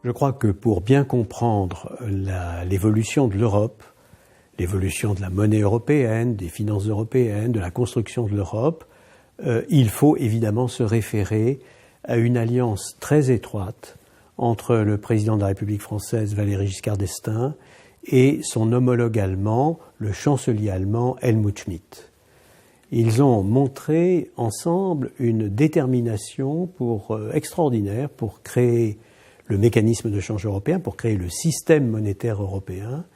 Je crois que pour bien comprendre l'évolution de l'Europe, l'évolution de la monnaie européenne, des finances européennes, de la construction de l'Europe, il faut évidemment se référer à une alliance très étroite entre le président de la République française, Valéry Giscard d'Estaing, et son homologue allemand, le chancelier allemand Helmut Schmidt. Ils ont montré ensemble une détermination extraordinaire pour créer le mécanisme de change européen, pour créer le système monétaire européen,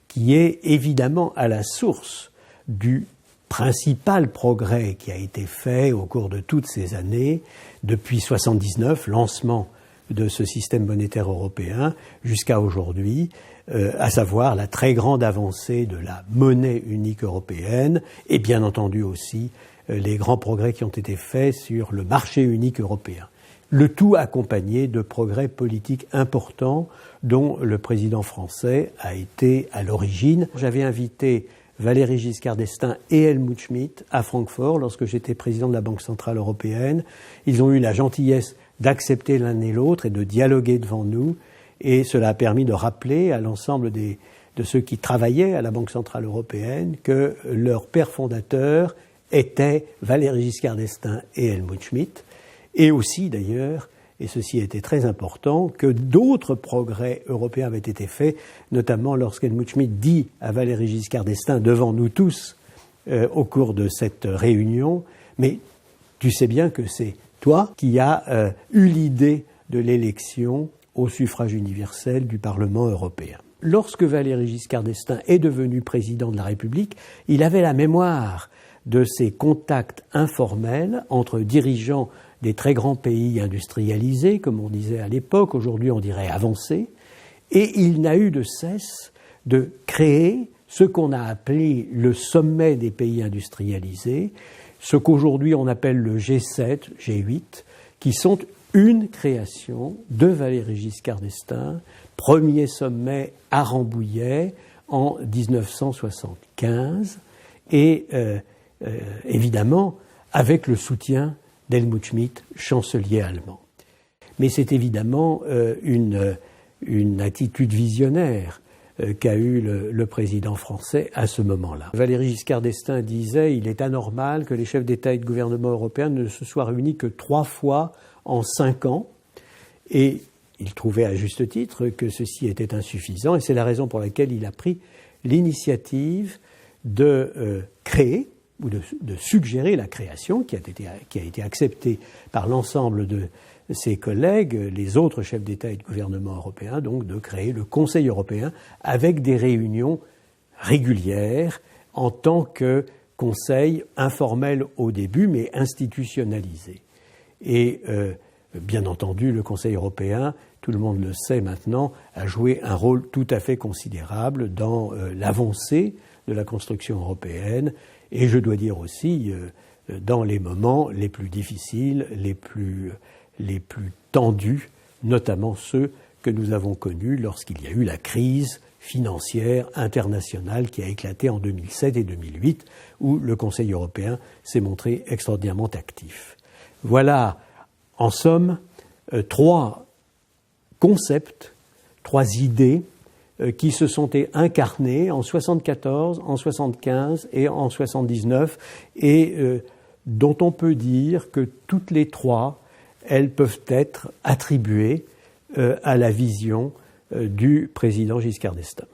qui est évidemment à la source du principal progrès qui a été fait au cours de toutes ces années, depuis 1979, lancement de ce système monétaire européen, jusqu'à aujourd'hui, à savoir la très grande avancée de la monnaie unique européenne et bien entendu aussi les grands progrès qui ont été faits sur le marché unique européen. Le tout accompagné de progrès politiques importants dont le président français a été à l'origine. J'avais invité Valéry Giscard d'Estaing et Helmut Schmidt à Francfort lorsque j'étais président de la Banque centrale européenne. Ils ont eu la gentillesse d'accepter l'un et l'autre et de dialoguer devant nous. Et cela a permis de rappeler à l'ensemble de ceux qui travaillaient à la Banque centrale européenne que leur père fondateur était Valéry Giscard d'Estaing et Helmut Schmidt. Et aussi d'ailleurs, et ceci a été très important, que d'autres progrès européens avaient été faits, notamment lorsqu'Helmut Schmidt dit à Valéry Giscard d'Estaing devant nous tous au cours de cette réunion, mais tu sais bien que c'est toi qui as eu l'idée de l'élection au suffrage universel du Parlement européen. Lorsque Valéry Giscard d'Estaing est devenu président de la République, il avait la mémoire de ces contacts informels entre dirigeants des très grands pays industrialisés, comme on disait à l'époque, aujourd'hui on dirait avancés, et il n'a eu de cesse de créer ce qu'on a appelé le sommet des pays industrialisés, ce qu'aujourd'hui on appelle le G7, G8, qui sont une création de Valéry Giscard d'Estaing, premier sommet à Rambouillet en 1975, et évidemment avec le soutien d'Helmut Schmidt, chancelier allemand. Mais c'est évidemment une attitude visionnaire qu'a eu le président français à ce moment-là. Valéry Giscard d'Estaing disait « Il est anormal que les chefs d'État et de gouvernement européens ne se soient réunis que 3 fois en 5 ans ». Et il trouvait à juste titre que ceci était insuffisant, et c'est la raison pour laquelle il a pris l'initiative de créer ou de suggérer la création, qui a été acceptée par l'ensemble de ses collègues, les autres chefs d'État et de gouvernement européens, donc de créer le Conseil européen avec des réunions régulières en tant que conseil informel au début, mais institutionnalisé. Et bien entendu, le Conseil européen, tout le monde le sait maintenant, a joué un rôle tout à fait considérable dans l'avancée de la construction européenne, et je dois dire aussi dans les moments les plus difficiles, les plus tendus, notamment ceux que nous avons connus lorsqu'il y a eu la crise financière internationale qui a éclaté en 2007 et 2008, où le Conseil européen s'est montré extraordinairement actif. Voilà, en somme, 3 concepts, 3 idées qui se sont incarnés en 1974, en 1975 et en 1979, et dont on peut dire que toutes les 3, elles peuvent être attribuées à la vision du président Giscard d'Estaing.